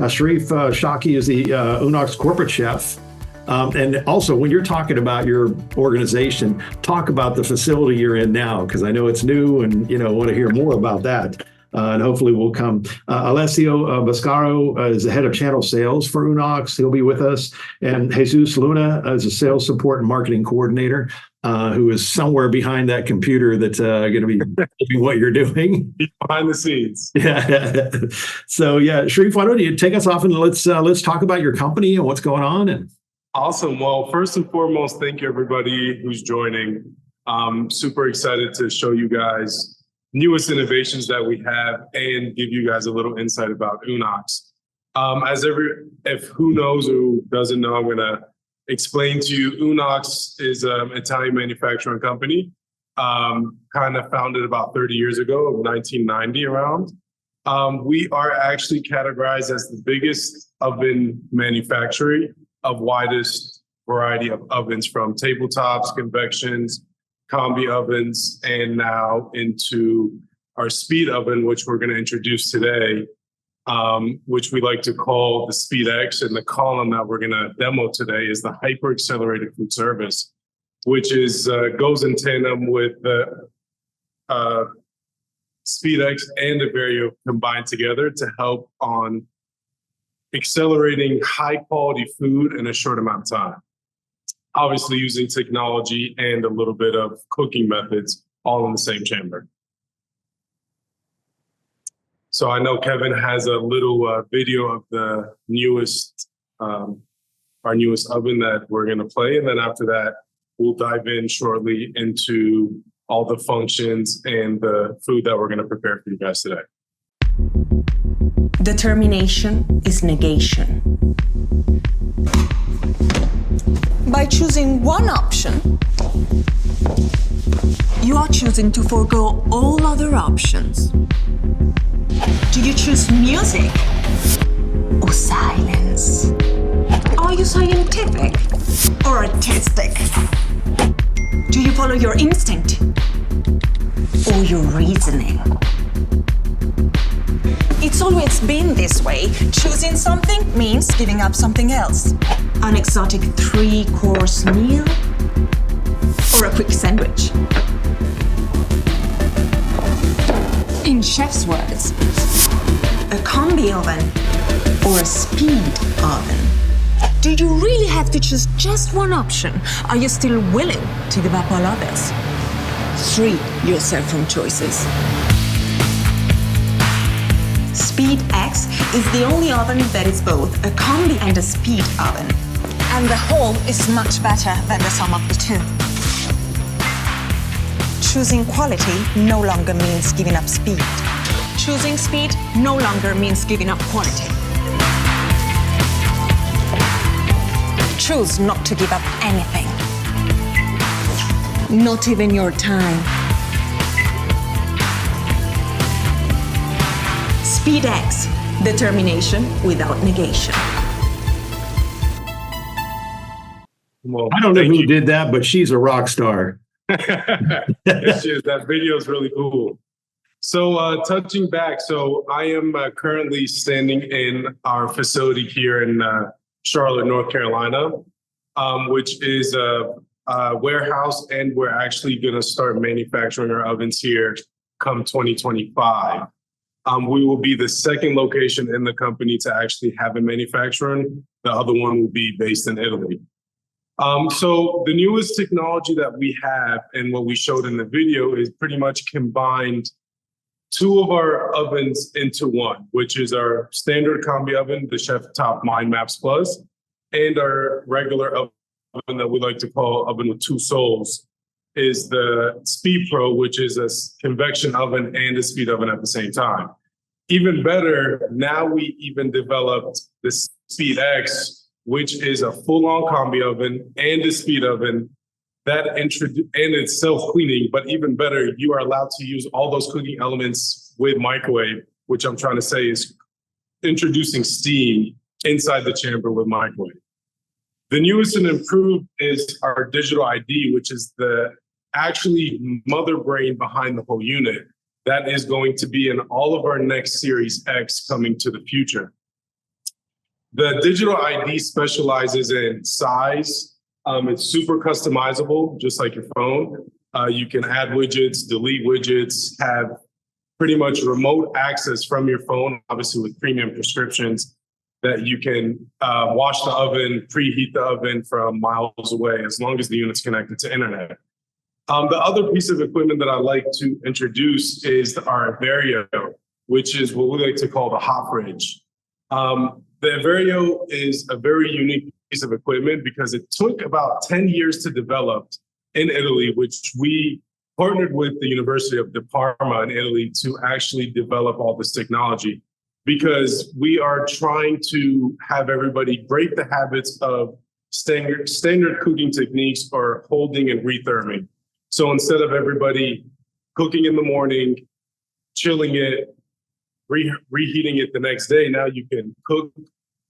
Sharif Shaki is the Unox corporate chef. And also, when you're talking about your organization, talk about the facility you're in now, because I know it's new and, want to hear more about that. And hopefully we'll come. Alessio Bascaro is the head of channel sales for Unox. He'll be with us. And Jesus Luna is a sales support and marketing coordinator who is somewhere behind that computer that's going to be doing what you're doing. Behind the scenes. Yeah. So, Sharif, why don't you take us off and let's talk about your company and what's going on. And awesome. Well, first and foremost, thank you, everybody who's joining. I'm super excited to show you guys newest innovations that we have and give you guys a little insight about Unox. If who knows who doesn't know, I'm going to explain to you. Unox is an Italian manufacturing company, kind of founded about 30 years ago, 1990 around. We are actually categorized as the biggest oven manufacturer of widest variety of ovens, from tabletops, convections, combi ovens, and now into our speed oven, which we're going to introduce today, which we like to call the Speed X. And the column that we're going to demo today is the hyper accelerated food service, which is goes in tandem with the Speed X and the Vario combined together to help on accelerating high quality food in a short amount of time. Obviously using technology and a little bit of cooking methods all in the same chamber. So I know Kevin has a little video of the newest, our newest oven that we're going to play. And then after that, we'll dive in shortly into all the functions and the food that we're going to prepare for you guys today. Determination is negation. By choosing one option, you are choosing to forego all other options. Do you choose music or silence? Are you scientific or artistic? Do you follow your instinct or your reasoning? It's always been this way. Choosing something means giving up something else. An exotic 3-course meal or a quick sandwich. In chef's words, a combi oven or a speed oven. Do you really have to choose just one option? Are you still willing to give up all others? Free yourself from choices. Speed X is the only oven that is both a combi and a speed oven. And the whole is much better than the sum of the two. Choosing quality no longer means giving up speed. Choosing speed no longer means giving up quality. Choose not to give up anything. Not even your time. Speed X, determination without negation. Well, I don't know who did that, but she's a rock star. That video is really cool. So touching back, so I am currently standing in our facility here in Charlotte, North Carolina, which is a warehouse, and we're actually going to start manufacturing our ovens here come 2025. We will be the second location in the company to actually have a manufacturing. The other one will be based in Italy. So the newest technology that we have and what we showed in the video is pretty much combined two of our ovens into one, which is our standard combi oven, the Chef Top Mind Maps Plus, and our regular oven that we like to call oven with two souls is the Speed Pro, which is a convection oven and a speed oven at the same time. Even better, now we even developed the Speed X, which is a full-on combi oven and a speed oven that and it's self-cleaning, but even better, you are allowed to use all those cooking elements with microwave, which I'm trying to say is introducing steam inside the chamber with microwave. The newest and improved is our digital ID, which is the actually mother brain behind the whole unit. That is going to be in all of our next Series X coming to the future. The digital ID specializes in size. It's super customizable, just like your phone. You can add widgets, delete widgets, have pretty much remote access from your phone, obviously with premium prescriptions, that you can wash the oven, preheat the oven from miles away, as long as the unit's connected to internet. The other piece of equipment that I like to introduce is our Vario, which is what we like to call the hot fridge. The Vario is a very unique piece of equipment because it took about 10 years to develop in Italy, which we partnered with the University of Parma in Italy to actually develop all this technology, because we are trying to have everybody break the habits of standard cooking techniques or holding and retherming. So instead of everybody cooking in the morning, chilling it, reheating it the next day, now you can cook,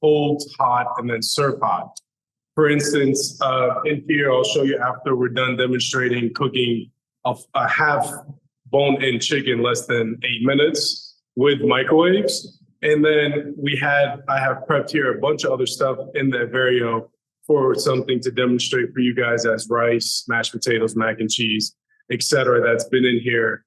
hold hot, and then serve hot. For instance, in here, I'll show you after we're done demonstrating cooking a half bone-in chicken less than 8 minutes with microwaves. And then I have prepped here a bunch of other stuff in the Vario for something to demonstrate for you guys as rice, mashed potatoes, mac and cheese, et cetera, that's been in here.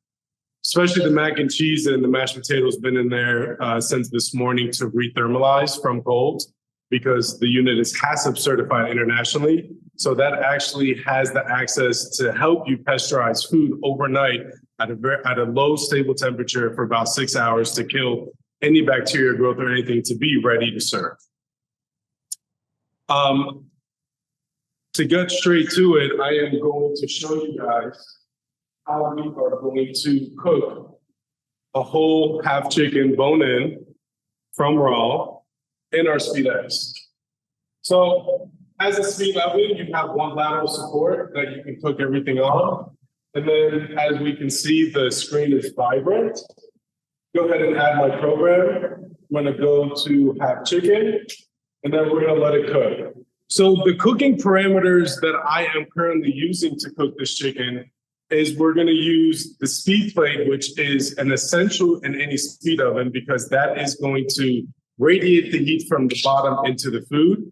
Especially the mac and cheese and the mashed potatoes been in there since this morning to rethermalize from cold, because the unit is HACCP certified internationally. So that actually has the access to help you pasteurize food overnight at a low stable temperature for about 6 hours to kill any bacteria growth or anything to be ready to serve. To get straight to it, I am going to show you guys how we are going to cook a whole half chicken bone-in from raw in our speed ice. So as a speed oven, you have one lateral support that you can cook everything on. And then as we can see, the screen is vibrant. Go ahead and add my program. I'm gonna go to half chicken, and then we're gonna let it cook. So the cooking parameters that I am currently using to cook this chicken is we're gonna use the speed plate, which is an essential in any speed oven because that is going to radiate the heat from the bottom into the food.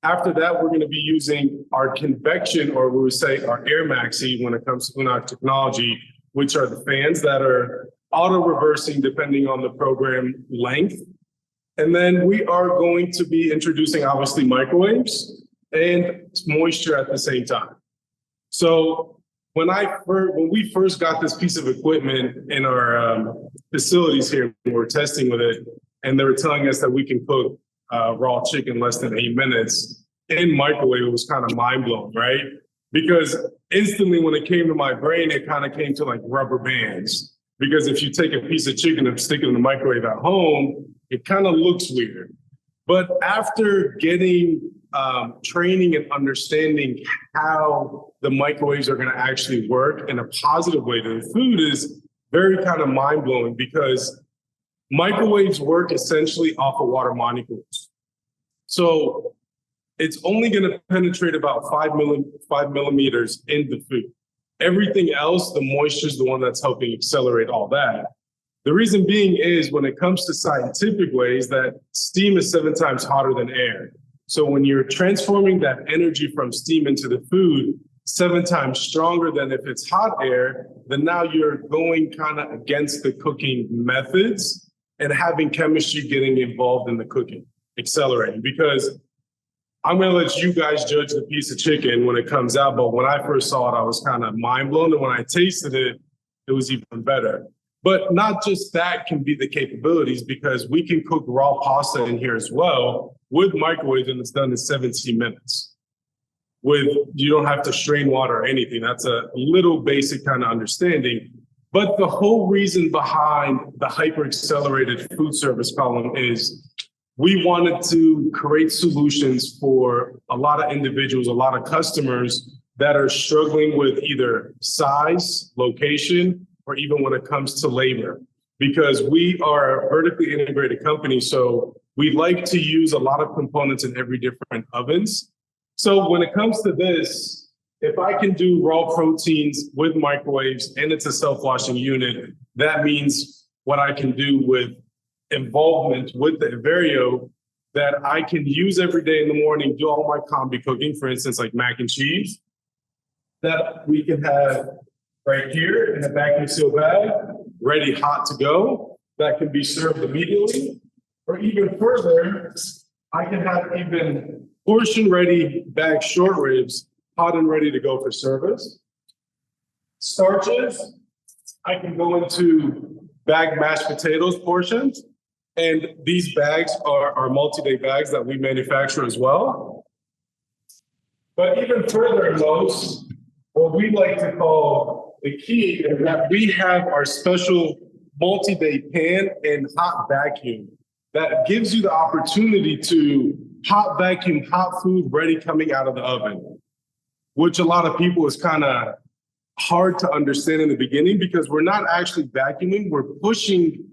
After that, we're gonna be using our convection, or we would say our air maxi when it comes to Unox technology, which are the fans that are auto-reversing depending on the program length. And then we are going to be introducing obviously microwaves and moisture at the same time. So when we first got this piece of equipment in our facilities here, we were testing with it, and they were telling us that we can cook raw chicken less than 8 minutes in microwave, it was kind of mind blowing, right? Because instantly when it came to my brain, it kind of came to like rubber bands. Because if you take a piece of chicken and stick it in the microwave at home, it kind of looks weird. But after getting training and understanding how the microwaves are going to actually work in a positive way to the food is very kind of mind blowing, because microwaves work essentially off of water molecules. So it's only going to penetrate about 5 millimeters in the food. Everything else, the moisture is the one that's helping accelerate all that. The reason being is when it comes to scientific ways that steam is 7 times hotter than air. So when you're transforming that energy from steam into the food 7 times stronger than if it's hot air, then now you're going kind of against the cooking methods and having chemistry getting involved in the cooking, accelerating. Because I'm gonna let you guys judge the piece of chicken when it comes out, but when I first saw it, I was kind of mind blown. And when I tasted it, it was even better. But not just that can be the capabilities, because we can cook raw pasta in here as well with microwave, and it's done in 17 minutes. You don't have to strain water or anything. That's a little basic kind of understanding. But the whole reason behind the hyper accelerated food service column is we wanted to create solutions for a lot of individuals, a lot of customers that are struggling with either size, location, or even when it comes to labor. Because we are a vertically integrated company, so we like to use a lot of components in every different ovens. So when it comes to this, if I can do raw proteins with microwaves and it's a self-washing unit, that means what I can do with involvement with the Vario that I can use every day in the morning, do all my combi cooking, for instance, like mac and cheese, that we can have right here in a vacuum seal bag, ready hot to go, that can be served immediately. Or even further, I can have even portion ready bagged short ribs, hot and ready to go for service. Starches, I can go into bagged mashed potatoes portions. And these bags are multi-day bags that we manufacture as well. But even further in those, what we like to call the key is that we have our special multi-day pan and hot vacuum that gives you the opportunity to hot vacuum hot food ready coming out of the oven, which a lot of people is kind of hard to understand in the beginning because we're not actually vacuuming, we're pushing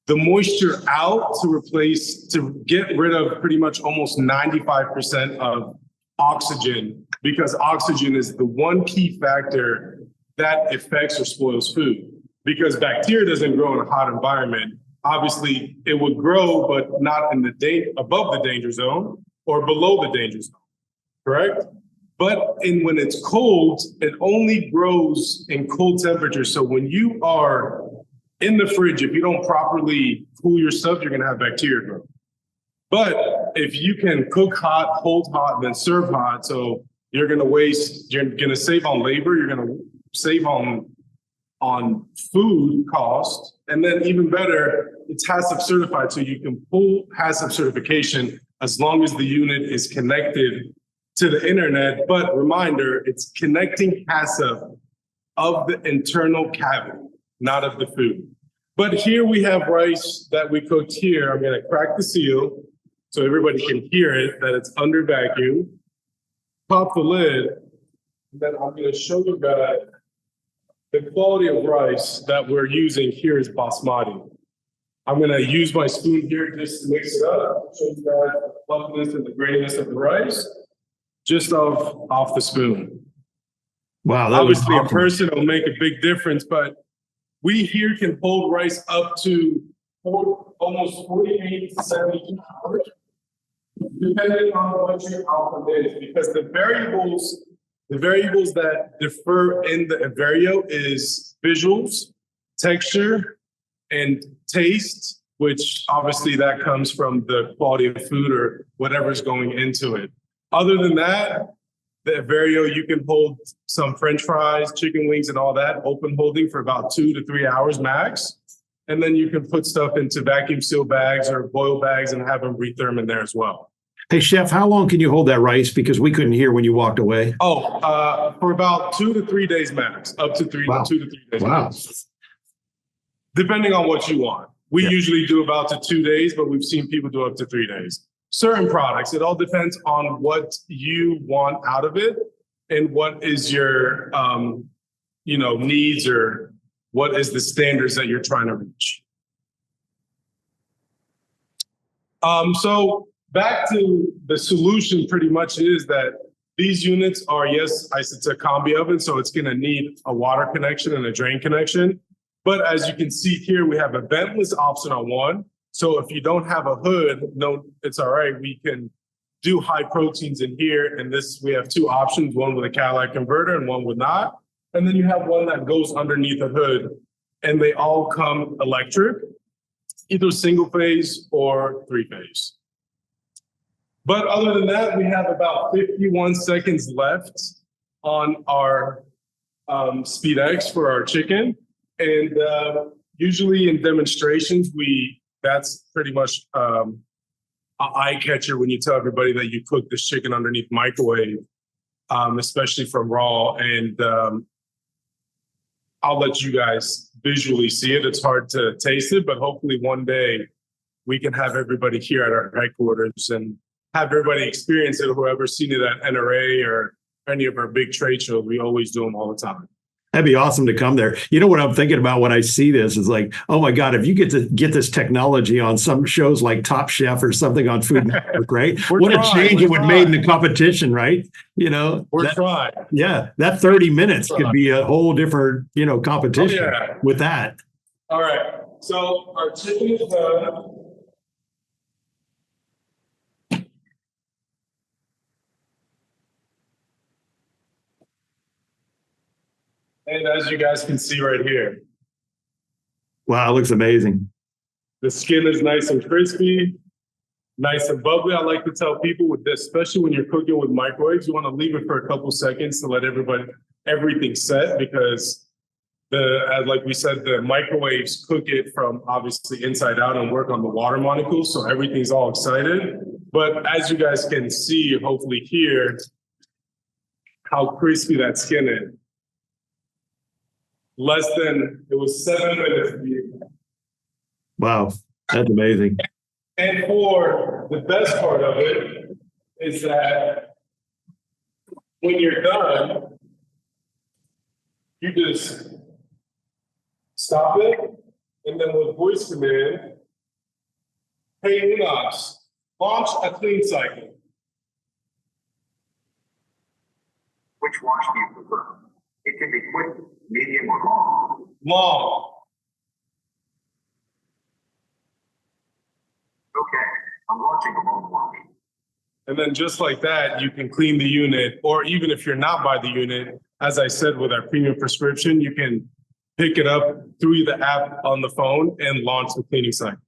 the moisture out to get rid of pretty much almost 95% of oxygen, because oxygen is the one key factor that affects or spoils food. Because bacteria doesn't grow in a hot environment. Obviously, it would grow, but not in above the danger zone or below the danger zone, correct? But when it's cold, it only grows in cold temperatures. So when you are in the fridge, if you don't properly cool your stuff, you're gonna have bacteria grow. But if you can cook hot, hold hot, and then serve hot, so you're gonna save on labor, you're gonna save on food cost, and then even better, it's HACCP certified, so you can pull HACCP certification as long as the unit is connected to the internet. But reminder, it's connecting HACCP of the internal cavity, not of the food. But here we have rice that we cooked here. I'm gonna crack the seal so everybody can hear it, that it's under vacuum. Pop the lid, and then I'm gonna show you guys the quality of rice that we're using here is basmati. I'm gonna use my spoon here just to mix it up, show you guys the fluffiness and the graininess of the rice, just off the spoon. Wow, that obviously was a person will make a big difference, but we here can hold rice up to almost 48 to 72 hours, depending on what your output is, because the variables that differ in the Vario is visuals, texture, and taste, which obviously that comes from the quality of food or whatever's going into it. Other than that, the Vario, you can hold some French fries, chicken wings, and all that open holding for about 2 to 3 hours max. And then you can put stuff into vacuum seal bags or boil bags and have them retherm in there as well. Hey, Chef, how long can you hold that rice? Because we couldn't hear when you walked away. For about 2 to 3 days max, up to 2 to 3 days. Wow. Max. Depending on what you want. We usually do about to 2 days, but we've seen people do up to 3 days. Certain products, it all depends on what you want out of it and what is your, needs or what is the standards that you're trying to reach. So back to the solution pretty much is that these units are, yes, it's a combi oven, so it's gonna need a water connection and a drain connection. But as you can see here, we have a ventless option on one. So if you don't have a hood, no, it's all right. We can do high proteins in here. And we have two options, one with a catalytic converter and one with not. And then you have one that goes underneath the hood, and they all come electric, either single phase or 3-phase. But other than that, we have about 51 seconds left on our SpeedX for our chicken. And usually in demonstrations, that's pretty much an eye catcher when you tell everybody that you cook this chicken underneath microwave, especially from raw. And I'll let you guys visually see it. It's hard to taste it, but hopefully one day we can have everybody here at our headquarters and have everybody experience it. Whoever's seen it at NRA or any of our big trade shows, we always do them all the time. That'd be awesome to come there. You know what I'm thinking about when I see this is like, oh my God, if you get to get this technology on some shows like Top Chef or something on Food Network, right? What a change it would make in the competition, right? We're trying. Yeah, that 30 minutes could be a whole different, competition with that. All right. So our chicken is done. And as you guys can see right here, Wow, it looks amazing. the skin is nice and crispy, nice and bubbly. I like to tell people with this, especially when you're cooking with microwaves, you want to leave it for a couple seconds to let everything set, because like we said, the microwaves cook it from obviously inside out and work on the water molecules. So everything's all excited. But as you guys can see, hopefully here, how crispy that skin is. It was 7 minutes. Wow, that's amazing. And for the best part of it is that when you're done, you just stop it, and then with voice command, hey Unox, launch a clean cycle. Which wash do you prefer? It can be quick, medium, or long. Long. Okay, I'm launching a long wash. And then just like that, you can clean the unit, or even if you're not by the unit, as I said, with our premium prescription, you can pick it up through the app on the phone and launch the cleaning cycle.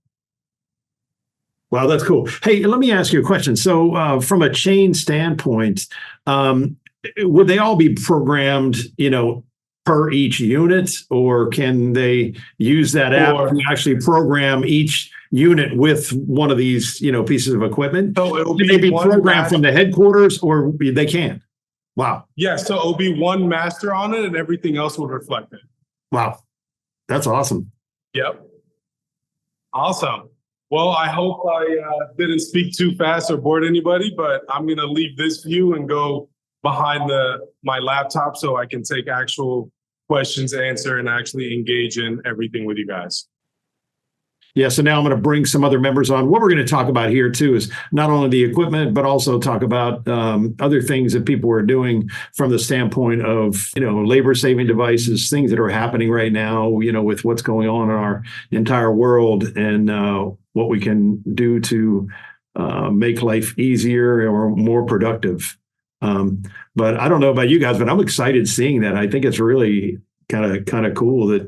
Wow, that's cool. Hey, let me ask you a question. So from a chain standpoint, would they all be programmed, per each unit, or can they use that app to actually program each unit with one of these, pieces of equipment? So it'll Can they be programmed master from the headquarters, or they can't? Wow. Yeah, so it'll be one master on it and everything else will reflect it. Wow. That's awesome. Yep. Awesome. Well, I hope I didn't speak too fast or bored anybody, but I'm going to leave this view and go behind my laptop so I can take actual questions, answer, and actually engage in everything with you guys. Yeah, so now I'm going to bring some other members on. What we're going to talk about here too is not only the equipment, but also talk about other things that people are doing from the standpoint of, labor-saving devices, things that are happening right now, with what's going on in our entire world, and what we can do to make life easier or more productive. But I don't know about you guys, but I'm excited seeing that. I think it's really kind of cool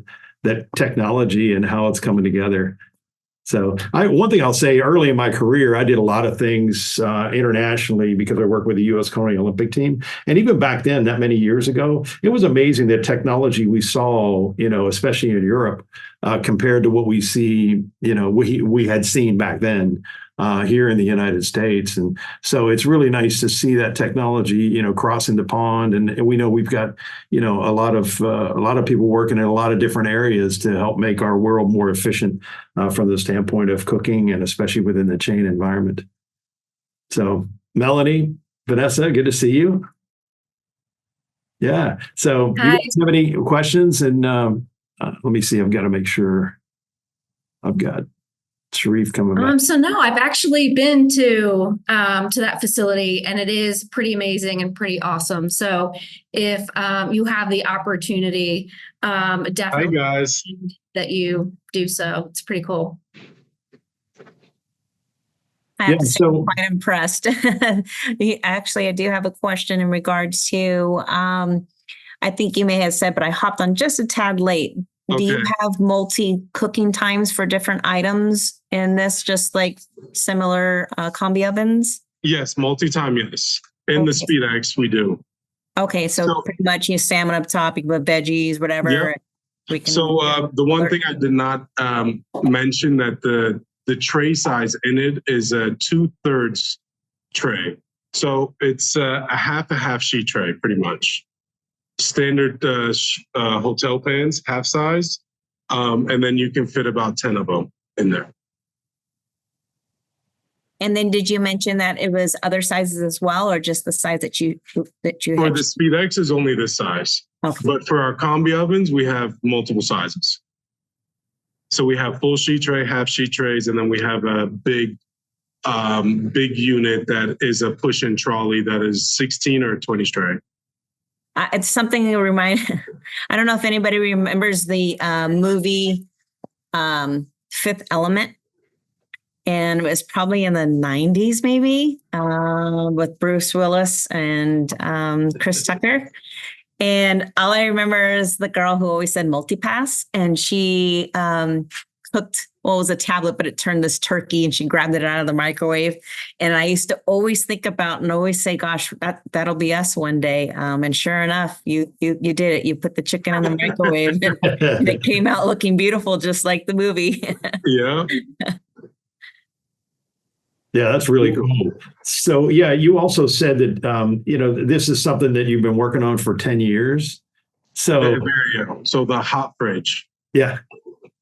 that technology and how it's coming together. So one thing I'll say, early in my career, I did a lot of things internationally because I worked with the U.S. Culinary Olympic team. And even back then, that many years ago, it was amazing the technology we saw, especially in Europe, compared to what we see, we had seen back then here in the United States. And so it's really nice to see that technology, crossing the pond. And we know we've got, a lot of people working in a lot of different areas to help make our world more efficient from the standpoint of cooking, and especially within the chain environment. So Melanie, Vanessa, good to see you. Yeah. So Hi. you guys have any questions? And let me see, I've got to make sure I've got Sharif coming back. So no, I've actually been to that facility, and it is pretty amazing and pretty awesome. So if you have the opportunity, definitely Hi, guys. that you do so. It's pretty cool. I have to say, I'm quite impressed. Actually, I do have a question in regards to, I think you may have said, but I hopped on just a tad late. Do you have multi-cooking times for different items in this, just like similar combi ovens? Yes, multi-time, yes. In the SpeedX, we do. Okay, so pretty much you salmon up top, you put veggies, whatever. Yeah. We can The one thing I did not mention, that the tray size in it is a 2/3 tray. So it's a half sheet tray, pretty much. Standard hotel pans, half size, and then you can fit about 10 of them in there. And then did you mention that it was other sizes as well, or just the size that you For the SpeedX is only this size, but for our combi ovens, we have multiple sizes. So we have full sheet tray, half sheet trays, and then we have a big unit that is a push-in trolley that is 16 or 20 tray. It's something to remind. I don't know if anybody remembers the movie Fifth Element, and it was probably in the 90s, maybe, with Bruce Willis and Chris Tucker. And all I remember is the girl who always said multipass, and she cooked, well, it was a tablet, but it turned this turkey, and she grabbed it out of the microwave. And I used to always think about and always say, gosh, that'll be us one day. And sure enough, you did it. You put the chicken in the microwave and it came out looking beautiful, just like the movie. Yeah. Yeah, that's really cool. So, yeah, you also said that, this is something that you've been working on for 10 years. So, So the hot fridge. Yeah.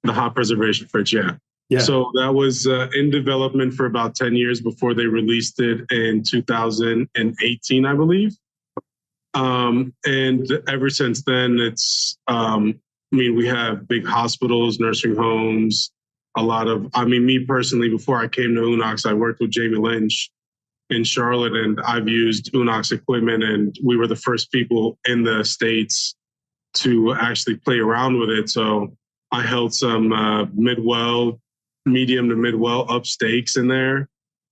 The hot preservation fridge, yeah. Yeah. So that was in development for about 10 years before they released it in 2018, I believe. And ever since then, it's, we have big hospitals, nursing homes, me personally, before I came to Unox, I worked with Jamie Lynch in Charlotte, and I've used Unox equipment, and we were the first people in the States to actually play around with it. So I held some medium to mid-well up stakes in there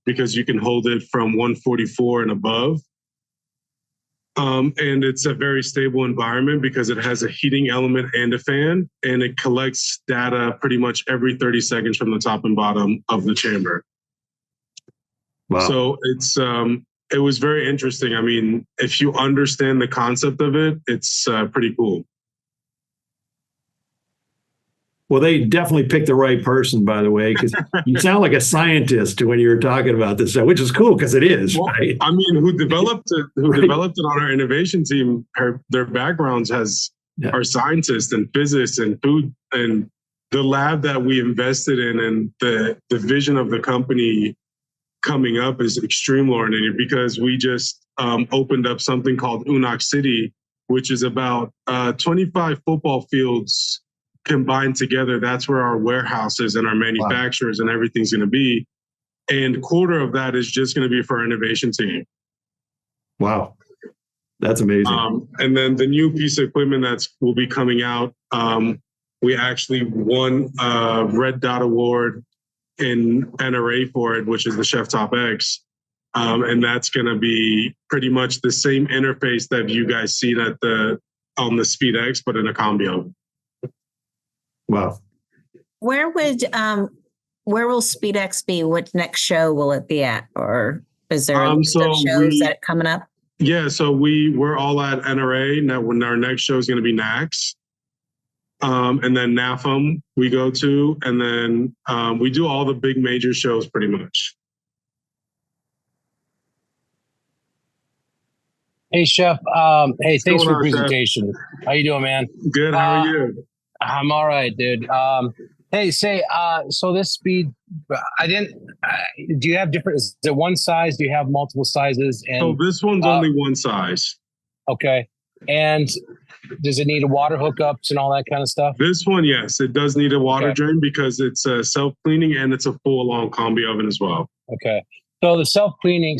because you can hold it from 144 and above. And it's a very stable environment because it has a heating element and a fan, and it collects data pretty much every 30 seconds from the top and bottom of the chamber. Wow. So it was very interesting. I mean, if you understand the concept of it, it's pretty cool. Well, they definitely picked the right person, by the way, because you sound like a scientist when you were talking about this stuff, which is cool because it is. Well, right? I mean, who developed it on our innovation team, their backgrounds are scientists and physicists and food, and the lab that we invested in and the vision of the company coming up is extremely oriented because we just opened up something called Unox City, which is about 25 football fields combined together. That's where our warehouses and our manufacturers and everything's going to be. And a quarter of that is just going to be for our innovation team. Wow. That's amazing. And then the new piece of equipment will be coming out. We actually won a Red Dot Award in NRA for it, which is the Chef Top X. And that's going to be pretty much the same interface that you guys seen on the Speed X, but in a combi oven. Wow. Where will SpeedX be? What next show will it be at? Or is there a list of shows that coming up? Yeah, so we're all at NRA. Now, when our next show is going to be NAX. And then NAFM we go to, and then we do all the big major shows pretty much. Hey, Chef. Hey, thanks for the presentation. Chef? How you doing, man? Good. How are you? I'm all right, dude. Hey, so this speed, do you have different, is it one size? Do you have multiple sizes? And so this one's only one size. Okay. And does it need a water hookups and all that kind of stuff? This one, yes, it does need a water drain because it's self-cleaning and it's a full-on combi oven as well. Okay. So the self-cleaning,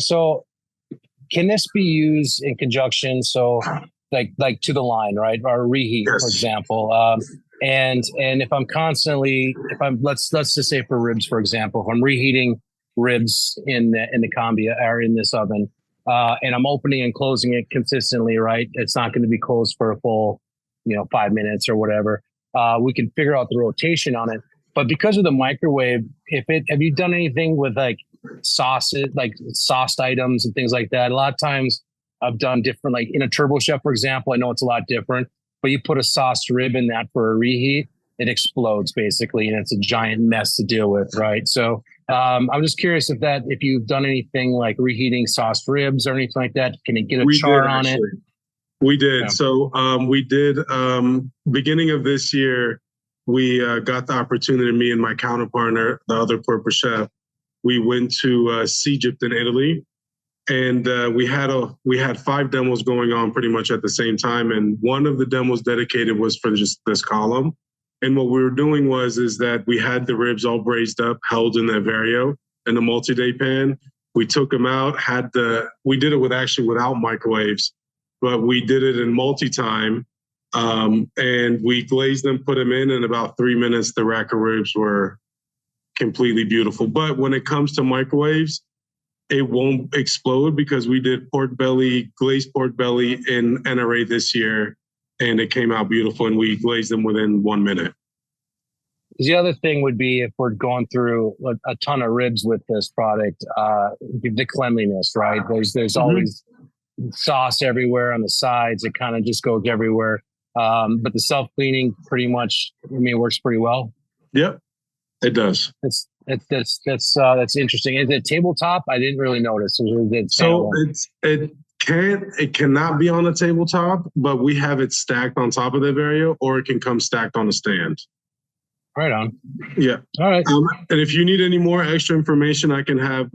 can this be used in conjunction? So like to the line, right? Or reheat, yes, for example. And if I'm constantly, let's just say for ribs, for example, if I'm reheating ribs in the combi or in this oven, and I'm opening and closing it consistently, right? It's not going to be closed for a full, 5 minutes or whatever. We can figure out the rotation on it. But because of the microwave, have you done anything with like sauces, like sauced items and things like that? A lot of times I've done different, like in a Turbo Chef, for example, I know it's a lot different, but you put a sauced rib in that for a reheat, it explodes basically, and it's a giant mess to deal with, right? So I'm just curious if you've done anything like reheating sauced ribs or anything like that. Can it get a char on it? We did. Yeah. So we did, beginning of this year, we got the opportunity, me and my counterpartner, the other corporate chef, we went to Egypt in Italy. And we had 5 demos going on pretty much at the same time. And one of the demos dedicated was for just this column. And what we were doing is that we had the ribs all braised up, held in the Vario in a multi-day pan. We took them out, we did it without microwaves, but we did it in multi-time. And we glazed them, put them in about 3 minutes, the rack of ribs were completely beautiful. But when it comes to microwaves, it won't explode because we did glazed pork belly in NRA this year, and it came out beautiful, and we glazed them within 1 minute. The other thing would be if we're going through a ton of ribs with this product, the cleanliness, right? There's always sauce everywhere on the sides. It kind of just goes everywhere. But the self-cleaning pretty much, works pretty well. Yep, it does. That's interesting. Is it tabletop? I didn't really notice. It cannot be on a tabletop, but we have it stacked on top of the area, or it can come stacked on a stand. Right on. Yeah. All right. And if you need any more extra information, I can have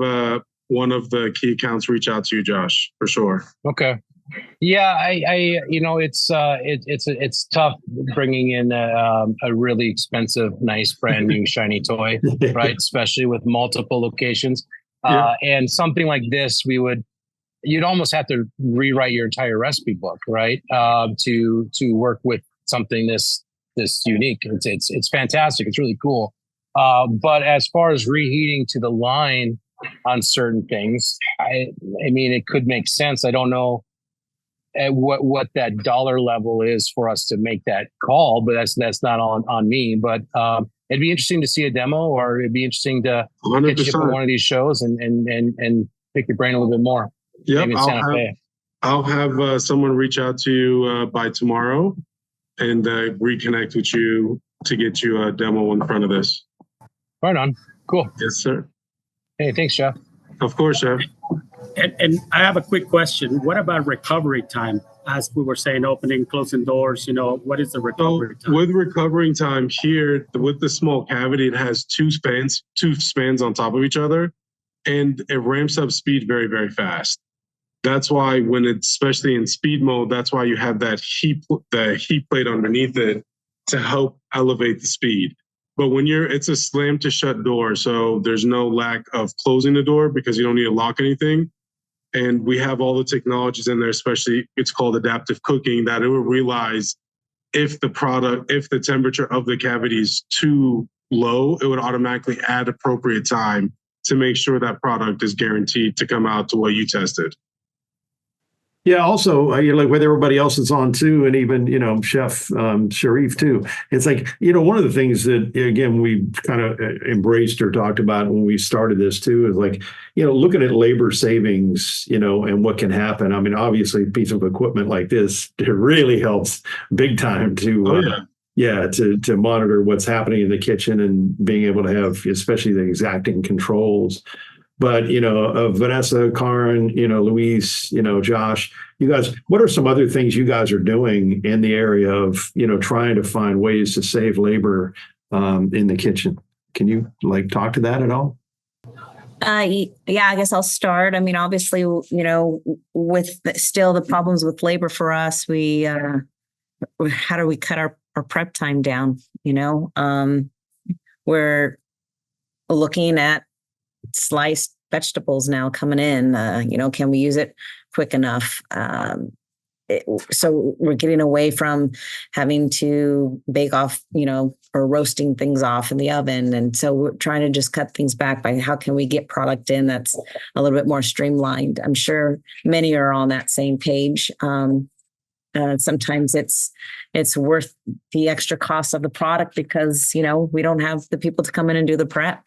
one of the key accounts reach out to you, Josh, for sure. Okay. Yeah, it's tough bringing in a really expensive, nice, brand new shiny toy, right? Especially with multiple locations. And something like this, you'd almost have to rewrite your entire recipe book, right? To work with something this unique. It's fantastic. It's really cool. But as far as reheating to the line on certain things, it could make sense. I don't know at what that dollar level is for us to make that call, but that's not on me. But it'd be interesting to see a demo, or it'd be interesting to 100%. get you up at one of these shows and pick your brain a little bit more. Yep, I'll have someone reach out to you by tomorrow and reconnect with you to get you a demo in front of this. Right on. Cool. Yes, sir. Hey, thanks, Jeff. Of course, Jeff. And I have a quick question. What about recovery time? As we were saying, opening, closing doors, what is the recovery time? With recovering time here, with the small cavity, it has two spans on top of each other, and it ramps up speed very, very fast. That's why especially in speed mode, that's why you have the heat plate underneath it to help elevate the speed. But it's a slam to shut door, so there's no lack of closing the door because you don't need to lock anything. And we have all the technologies in there, especially it's called adaptive cooking, that it will realize if the temperature of the cavity is too low, it would automatically add appropriate time to make sure that product is guaranteed to come out to what you tested. Yeah. Also, like with everybody else that's on too, and even, Chef Sharif too, it's like, one of the things that, again, we kind of embraced or talked about when we started this too, is like, looking at labor savings, and what can happen. Obviously a piece of equipment like this, it really helps big time to, to monitor what's happening in the kitchen and being able to have, especially the exacting controls. But, Vanessa, Karen, Luis, Josh, you guys, what are some other things you guys are doing in the area of, trying to find ways to save labor in the kitchen? Can you talk to that at all? I guess I'll start. Obviously, with still the problems with labor for us, how do we cut our prep time down? We're looking at sliced vegetables now coming in, can we use it quick enough? So we're getting away from having to bake off, or roasting things off in the oven. And so we're trying to just cut things back by how can we get product in that's a little bit more streamlined. I'm sure many are on that same page. Sometimes it's worth the extra cost of the product because, we don't have the people to come in and do the prep.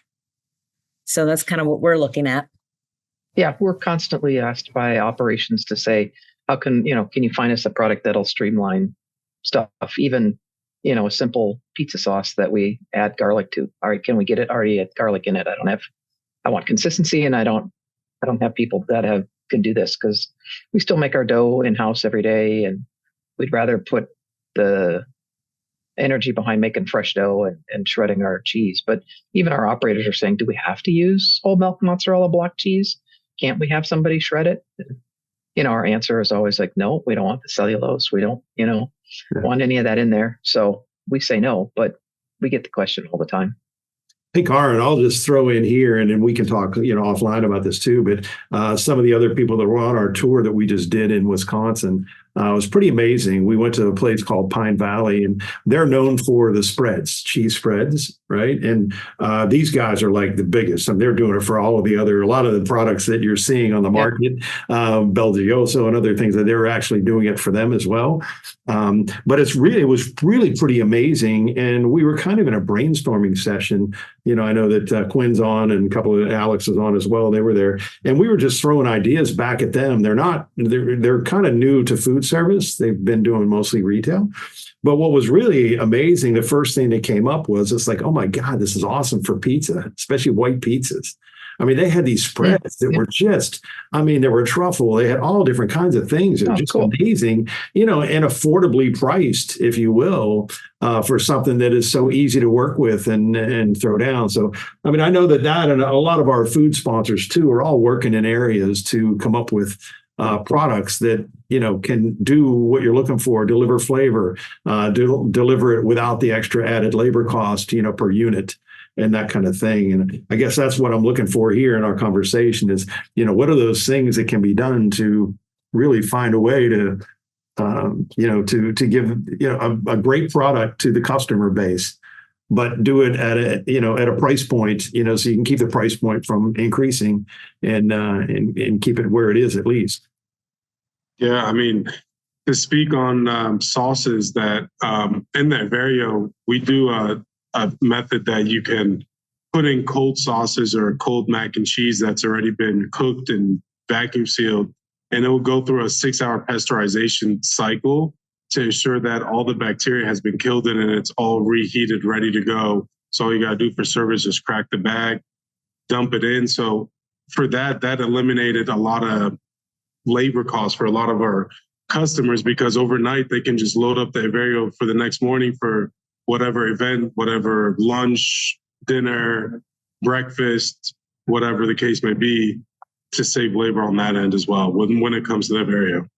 So that's kind of what we're looking at. Yeah, we're constantly asked by operations to say, how can you find us a product that'll streamline stuff? Even, a simple pizza sauce that we add garlic to. All right, can we get it already at garlic in it? I want consistency, and I don't have people that can do this because we still make our dough in-house every day, and we'd rather put the energy behind making fresh dough and shredding our cheese. But even our operators are saying, do we have to use whole milk mozzarella block cheese? Can't we have somebody shred it? Our answer is always like, no, we don't want the cellulose. We don't, want any of that in there. So we say no, but we get the question all the time. Hey, Karen, I'll just throw in here, and then we can talk, offline about this too. But some of the other people that were on our tour that we just did in Wisconsin, It was pretty amazing. We went to a place called Pine Valley, and they're known for the spreads, cheese spreads, right? And these guys are like the biggest, and they're doing it for a lot of the products that you're seeing on the market, Belgioso and other things, that they're actually doing it for them as well. But it was really pretty amazing. And we were kind of in a brainstorming session. I know that Quinn's on and a couple of Alex is on as well. They were there, and we were just throwing ideas back at them. They're kind of new to food service. They've been doing mostly retail. But what was really amazing, the first thing that came up was it's like, oh my God, this is awesome for pizza, especially white pizzas. I mean, they had these spreads that were just, there were truffle. They had all different kinds of things. It was just amazing, and affordably priced, if you will, for something that is so easy to work with and throw down. So, I know that and a lot of our food sponsors too are all working in areas to come up with products that, can do what you're looking for, deliver flavor, deliver it without the extra added labor cost, per unit, and that kind of thing. And I guess that's what I'm looking for here in our conversation is, what are those things that can be done to really find a way to, to give, a great product to the customer base, but do it at a price point, so you can keep the price point from increasing and keep it where it is at least. Yeah, to speak on sauces that in that Vario, we do a method that you can put in cold sauces or cold mac and cheese that's already been cooked and vacuum sealed, and it will go through a 6-hour pasteurization cycle to ensure that all the bacteria has been killed in it and it's all reheated, ready to go. So all you got to do for service is crack the bag, dump it in. So for that eliminated a lot of labor costs for a lot of our customers, because overnight they can just load up their Vario for the next morning for whatever event, whatever lunch, dinner, breakfast, whatever the case may be, to save labor on that end as well when it comes to that Vario.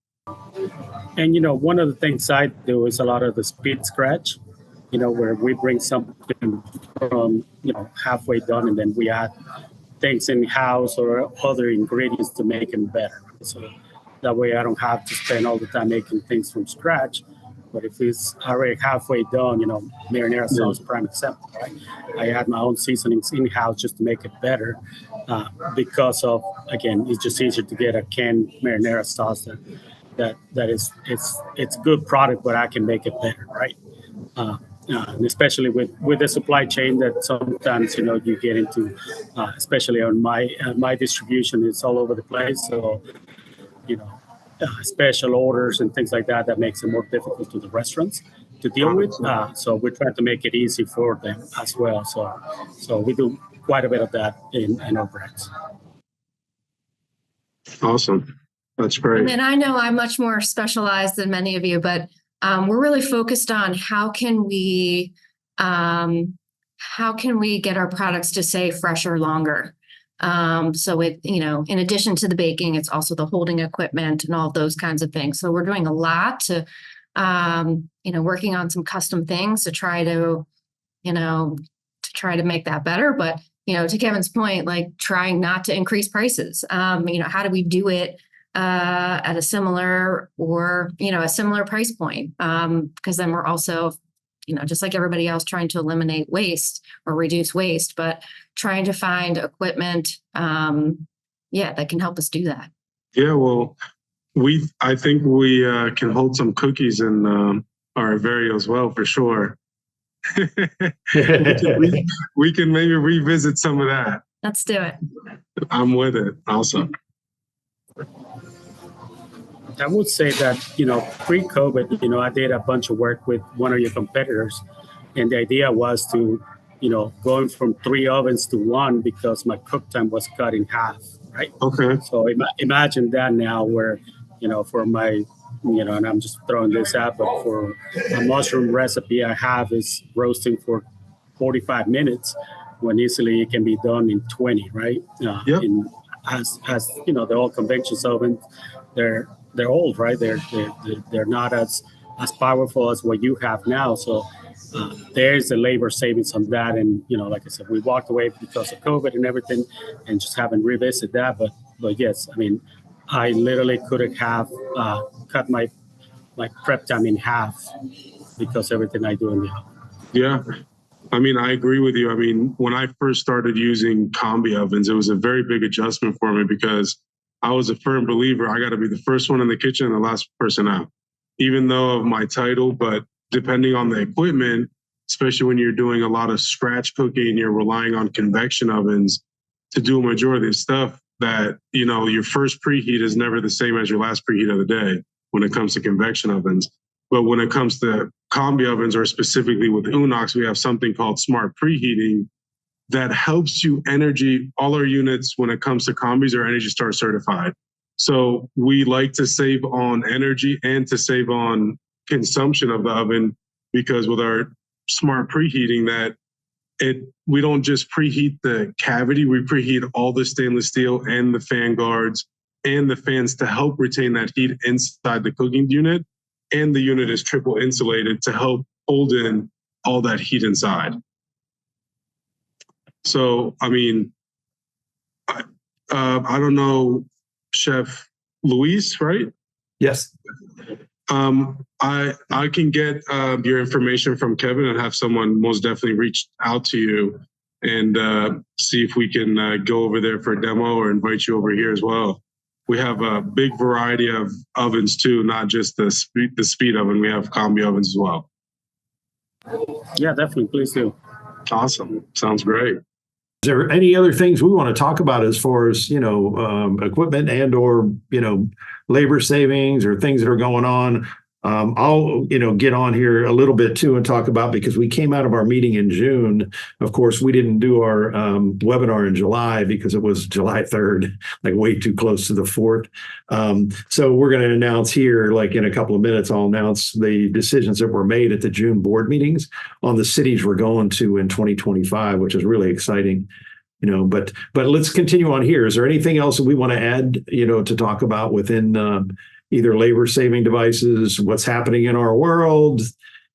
And, one of the things I do is a lot of the speed scratch, where we bring something from, halfway done, and then we add things in-house or other ingredients to make them better. So that way I don't have to spend all the time making things from scratch. But if it's already halfway done, marinara sauce, prime example, right? I add my own seasonings in-house just to make it better because of, again, it's just easier to get a canned marinara sauce that is, it's good product, but I can make it better, right? And especially with the supply chain that sometimes, you get into, especially on my distribution, it's all over the place. So, special orders and things like that makes it more difficult to the restaurants to deal with. So we're trying to make it easy for them as well. So we do quite a bit of that in our brands. Awesome. That's great. And I know I'm much more specialized than many of you, but we're really focused on how can we get our products to stay fresher longer. So in addition to the baking, it's also the holding equipment and all of those kinds of things. So we're doing a lot to, working on some custom things to try to make that better. But, to Kevin's point, like trying not to increase prices, how do we do it at a similar or, a similar price point? Because then we're also, just like everybody else, trying to eliminate waste or reduce waste, but trying to find equipment, that can help us do that. Yeah, well, I think we can hold some cookies in our Vario as well, for sure. we can maybe revisit some of that. Let's do it. I'm with it. Awesome. I would say that, pre-COVID, I did a bunch of work with one of your competitors. And the idea was to, going from 3 ovens to 1 because my cook time was cut in half, right? Okay. So imagine that now where, for my, and I'm just throwing this out, but for a mushroom recipe I have is roasting for 45 minutes when easily it can be done in 20, right? Yep. As the old conventional ovens, they're old, right? They're not as powerful as what you have now. So there's a labor savings on that. And, like I said, we walked away because of COVID and everything and just haven't revisited that. But yes, I literally could have cut my like prep time in half because everything I do in the house. Yeah. I mean, I agree with you. I mean, when I first started using combi ovens, it was a very big adjustment for me because I was a firm believer I got to be the first one in the kitchen and the last person out, even though of my title. But depending on the equipment, especially when you're doing a lot of scratch cooking, you're relying on convection ovens to do a majority of stuff that, you know, your first preheat is never the same as your last preheat of the day when it comes to convection ovens. But when it comes to combi ovens, or specifically with Unox, we have something called smart preheating that helps you energy. All our units, when it comes to combis, are Energy Star certified. So we like to save on energy and to save on consumption of the oven, because with our smart preheating, we don't just preheat the cavity, we preheat all the stainless steel and the fan guards and the fans to help retain that heat inside the cooking unit. And the unit is triple insulated to help hold in all that heat inside. So, I mean, I don't know, Chef Luis, right? Yes. I can get your information from Kevin and have someone most definitely reach out to you and see if we can go over there for a demo or invite you over here as well. We have a big variety of ovens too, not just the speed oven. We have combi ovens as well. Yeah, definitely. Please do. Awesome. Sounds great. Is there any other things we want to talk about as far as, equipment and or, labor savings or things that are going on? I'll, get on here a little bit too and talk about, because we came out of our meeting in June. Of course, we didn't do our webinar in July because it was July 3rd, like way too close to the 4th. So we're going to announce here, like in a couple of minutes, I'll announce the decisions that were made at the June board meetings on the cities we're going to in 2025, which is really exciting. But let's continue on here. Is there anything else that we want to add, to talk about within either labor saving devices, what's happening in our world,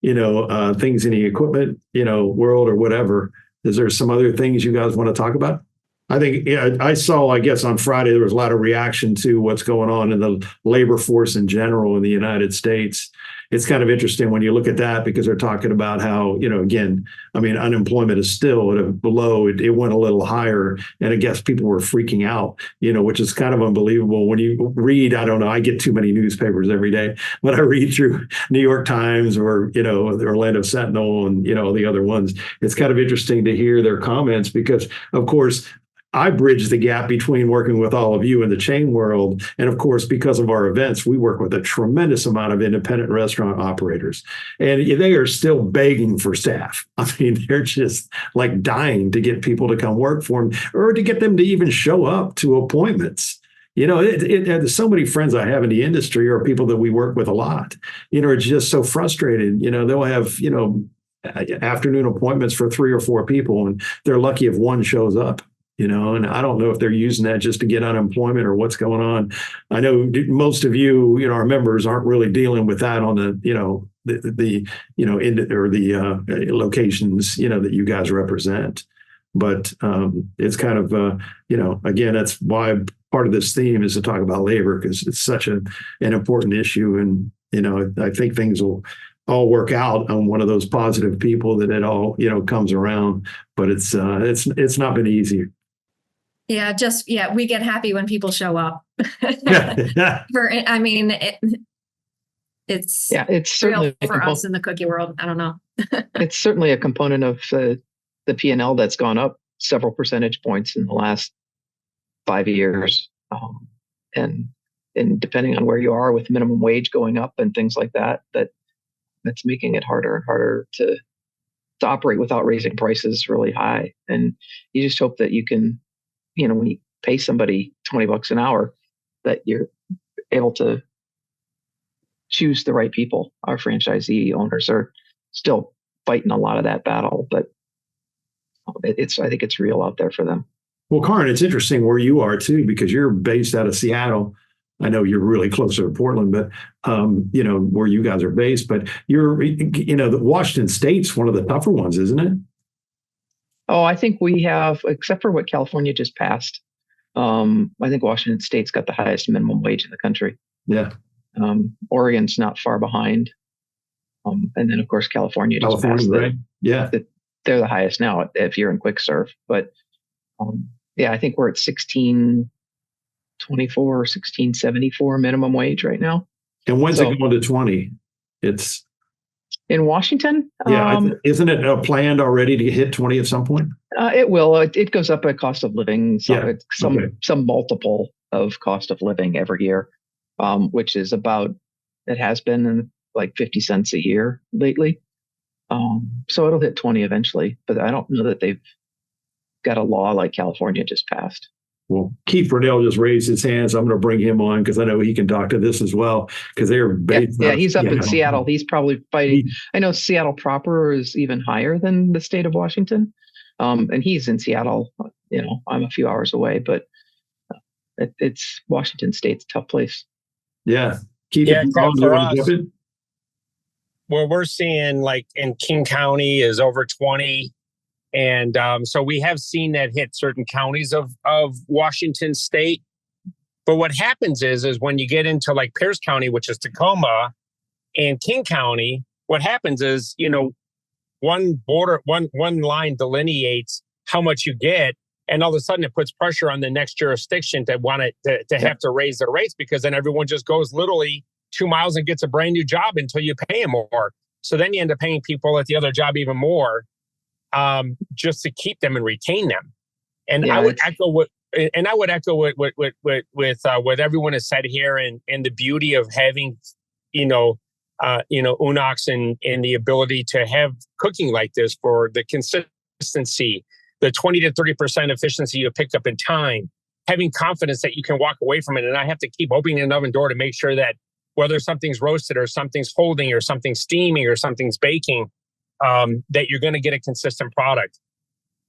things in the equipment, world or whatever? Is there some other things you guys want to talk about? I think, I saw, I guess on Friday, there was a lot of reaction to what's going on in the labor force in general in the United States. It's kind of interesting when you look at that, because they're talking about how, again, I mean, unemployment is still at a low. It went a little higher, and I guess people were freaking out, which is kind of unbelievable when you read. I don't know, I get too many newspapers every day, but I read through New York Times or, the Orlando Sentinel and, the other ones. It's kind of interesting to hear their comments because, of course, I bridge the gap between working with all of you in the chain world. And of course, because of our events, we work with a tremendous amount of independent restaurant operators. And they are still begging for staff. I mean, they're just like dying to get people to come work for them or to get them to even show up to appointments. There's so many friends I have in the industry or people that we work with a lot, are just so frustrated. They'll have, afternoon appointments for 3 or 4 people, and they're lucky if one shows up. And I don't know if they're using that just to get unemployment or what's going on. I know most of you, our members aren't really dealing with that on the locations, that you guys represent. But it's kind of, again, that's why part of this theme is to talk about labor, because it's such an important issue. And, I think things will all work out on one of those positive people that it all, comes around. But it's not been easy. Yeah, we get happy when people show up. It's certainly real for us in the cookie world. I don't know. It's certainly a component of the P&L that's gone up several percentage points in the last 5 years. And depending on where you are with minimum wage going up and things like that, that's making it harder and harder to operate without raising prices really high. And you just hope that you can, when you pay somebody $20 an hour, that you're able to choose the right people. Our franchisee owners are still fighting a lot of that battle, but I think it's real out there for them. Well, Karin, it's interesting where you are too, because you're based out of Seattle. I know you're really closer to Portland, but where you guys are based, but you're, the Washington State's one of the tougher ones, isn't it? Oh, I think we have, except for what California just passed. I think Washington State's got the highest minimum wage in the country. Yeah. Oregon's not far behind. And then, of course, California just passed California, right? Yeah. They're the highest now if you're in quick serve. But yeah, I think we're at 16.24 or 16.74 minimum wage right now. And when's it going to 20? It's in Washington. Isn't it planned already to hit 20 at some point? It will. It goes up by cost of living. Some multiple of cost of living every year, which is it has been like 50 cents a year lately. So it'll hit 20 eventually, but I don't know that they've got a law like California just passed. Well, Keith Burnell just raised his hands. I'm going to bring him on because I know he can talk to this as well because they're based. Yeah, he's up in Seattle. He's probably fighting. I know Seattle proper is even higher than the state of Washington. And he's in Seattle. I'm a few hours away, but it's Washington State's a tough place. Yeah. Keith, for us, where we're seeing like in King County is over 20. And so we have seen that hit certain counties of Washington State. But what happens is when you get into like Pierce County, which is Tacoma, and King County, what happens is, one line delineates how much you get. And all of a sudden it puts pressure on the next jurisdiction to want to have to raise their rates, because then everyone just goes literally 2 miles and gets a brand new job until you pay them more. So then you end up paying people at the other job even more, just to keep them and retain them. And I would echo what everyone has said here, and the beauty of having, Unox and the ability to have cooking like this for the consistency, the 20 to 30% efficiency you pick up in time, having confidence that you can walk away from it. And I have to keep opening an oven door to make sure that whether something's roasted or something's holding or something's steaming or something's baking, that you're going to get a consistent product.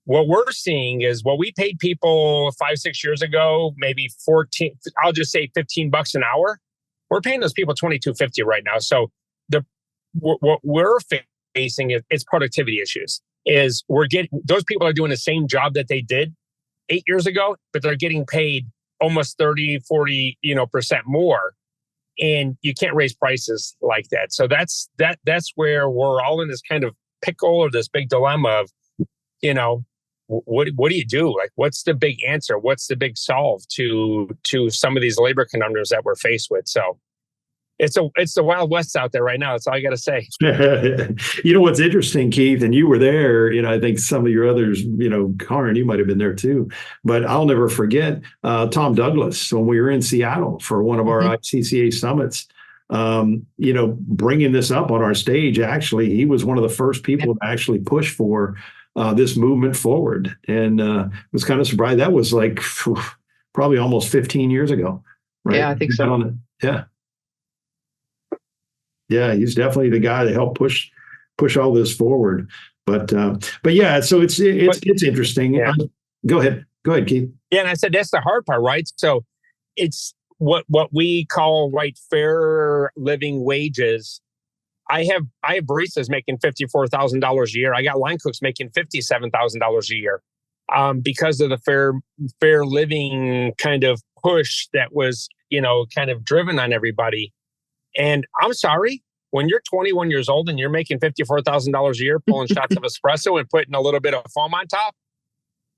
What we're seeing is what we paid people 5-6 years ago, maybe 14, I'll just say $15 an hour. We're paying those people $22.50 right now. So what we're facing is productivity issues. Those people are doing the same job that they did 8 years ago, but they're getting paid almost 30-40% more. And you can't raise prices like that. So that's where we're all in this kind of pickle or this big dilemma of, what do you do? Like, what's the big answer? What's the big solve to some of these labor conundrums that we're faced with? So it's the Wild West out there right now. That's all I got to say. What's interesting, Keith, and you were there, I think some of your others, Karin, you might have been there too, but I'll never forget Tom Douglas when we were in Seattle for one of our ICCA summits, bringing this up on our stage. Actually, he was one of the first people to actually push for this movement forward, and was kind of surprised. That was like probably almost 15 years ago, right? Yeah, I think so. Yeah, he's definitely the guy to help push all this forward. But yeah, so it's interesting. Yeah. Go ahead, Keith. Yeah, and I said that's the hard part, right? So it's what we call fair living wages. I have baristas making $54,000 a year. I got line cooks making $57,000 a year, because of the fair living kind of push that was kind of driven on everybody. And I'm sorry, when you're 21 years old and you're making $54,000 a year, pulling shots of espresso and putting a little bit of foam on top,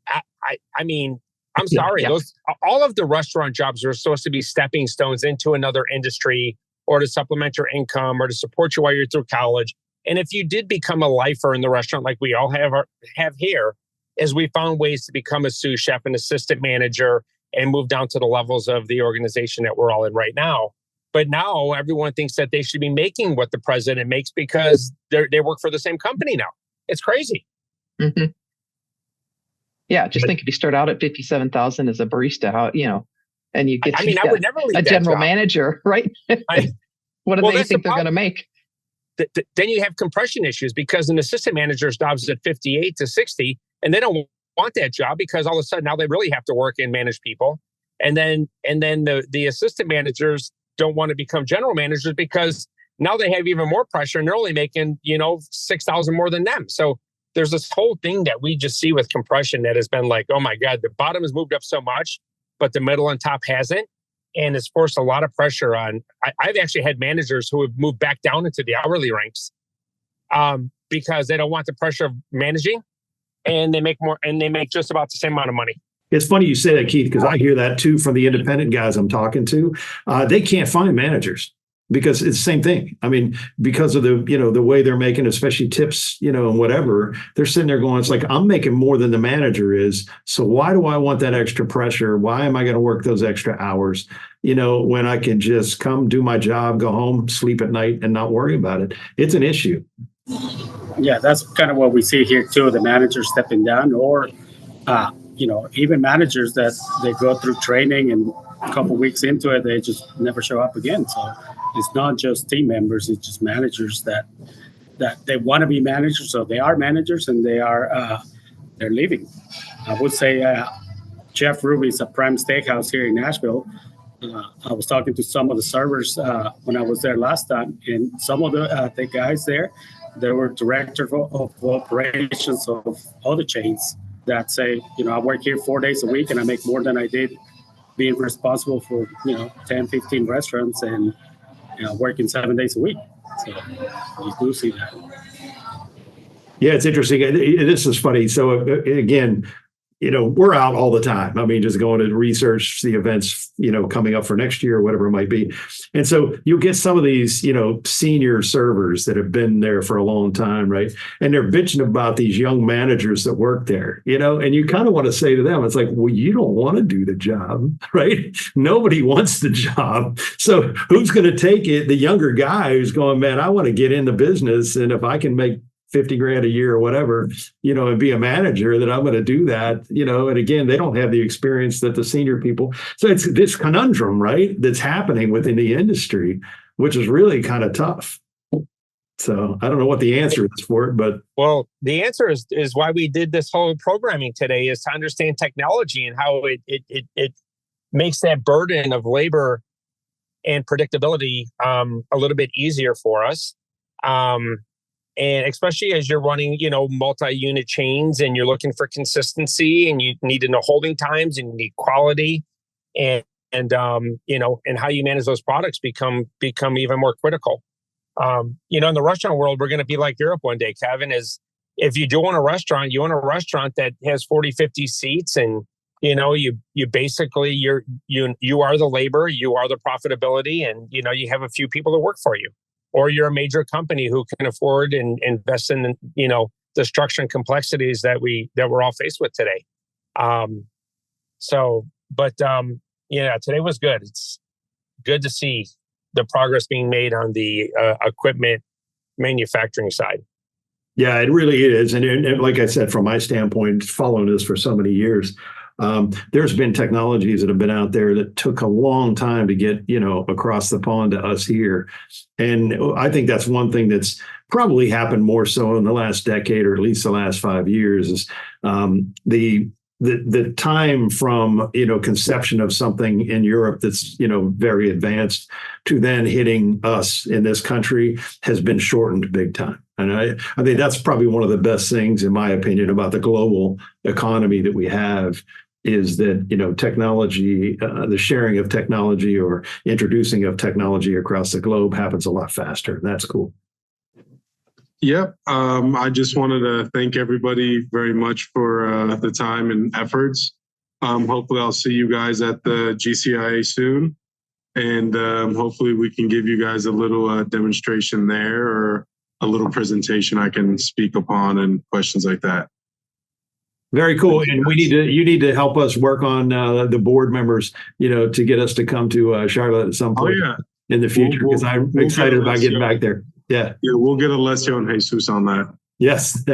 I mean, I'm sorry. Yeah. All of the restaurant jobs are supposed to be stepping stones into another industry, or to supplement your income, or to support you while you're through college. And if you did become a lifer in the restaurant, like we all have here, is we found ways to become a sous chef, an assistant manager, and move down to the levels of the organization that we're all in right now. But now everyone thinks that they should be making what the president makes because they work for the same company now. It's crazy. Mm-hmm. Yeah, just think if you start out at $57,000 as a barista, and you get I would never leave a that general job. Manager, right? What do they think they're going to make? Then you have compression issues, because an assistant manager's job is at 58 to 60, and they don't want that job because all of a sudden now they really have to work and manage people. And then the assistant managers don't want to become general managers because now they have even more pressure and they're only making, $6,000 more than them. So there's this whole thing that we just see with compression that has been like, oh my God, the bottom has moved up so much, but the middle and top hasn't. and it's forced a lot of pressure on. I've actually had managers who have moved back down into the hourly ranks because they don't want the pressure of managing, and they make more, and they make just about the same amount of money. It's funny you say that, Keith, because I hear that too from the independent guys I'm talking to. They can't find managers because it's the same thing. I mean, because of the way they're making, especially tips, and whatever, they're sitting there going, it's like, I'm making more than the manager is. So why do I want that extra pressure? Why am I going to work those extra hours, when I can just come do my job, go home, sleep at night and not worry about it? It's an issue. Yeah, that's kind of what we see here too. The managers stepping down, or even managers that they go through training and a couple of weeks into it, they just never show up again. So it's not just team members; it's just managers that they want to be managers, so they are managers, and they're leaving. I would say Jeff Ruby's a prime steakhouse here in Nashville. I was talking to some of the servers when I was there last time, and some of the guys there, they were director of operations of other chains that say, I work here 4 days a week and I make more than I did being responsible for, 10, 15 restaurants and working 7 days a week. So you do see that. Yeah, it's interesting. This is funny. So again, we're out all the time. I mean, just going to research the events, coming up for next year or whatever it might be. And so you'll get some of these, senior servers that have been there for a long time, right? And they're bitching about these young managers that work there, and you kind of want to say to them, it's like, well, you don't want to do the job, right? Nobody wants the job. So who's going to take it? The younger guy who's going, man, I want to get in the business. And if I can make 50 grand a year or whatever, and be a manager, that I'm going to do that, and again, they don't have the experience that the senior people. So it's this conundrum, right, that's happening within the industry, which is really kind of tough. So I don't know what the answer is for it, but. Well, the answer is why we did this whole programming today, is to understand technology and how it makes that burden of labor and predictability a little bit easier for us. And especially as you're running, multi-unit chains and you're looking for consistency and you need to know holding times and you need quality and how you manage those products become even more critical. In the restaurant world, we're going to be like Europe one day, Kevin, is if you do own a restaurant, you own a restaurant that has 40, 50 seats and, you basically, you are the labor, you are the profitability, and, you have a few people that work for you. Or you're a major company who can afford and invest in, the structure and complexities that we're all faced with today. Today was good. It's good to see the progress being made on the equipment manufacturing side. Yeah, it really is. And like I said, from my standpoint, following this for so many years, there's been technologies that have been out there that took a long time to get, across the pond to us here. And I think that's one thing that's probably happened more so in the last decade, or at least the last 5 years, is the time from, conception of something in Europe that's, very advanced to then hitting us in this country has been shortened big time. And I think that's probably one of the best things, in my opinion, about the global economy that we have, is that, technology, the sharing of technology or introducing of technology across the globe happens a lot faster. That's cool. Yep. I just wanted to thank everybody very much for the time and efforts. Hopefully I'll see you guys at the GCIA soon. And hopefully we can give you guys a little demonstration there, or a little presentation I can speak upon and questions like that. Very cool. And you need to help us work on the board members, to get us to come to Charlotte at some point in the future, because I'm excited about getting back there. Yeah. Yeah, we'll get Alessio and Jesus on that. Yes.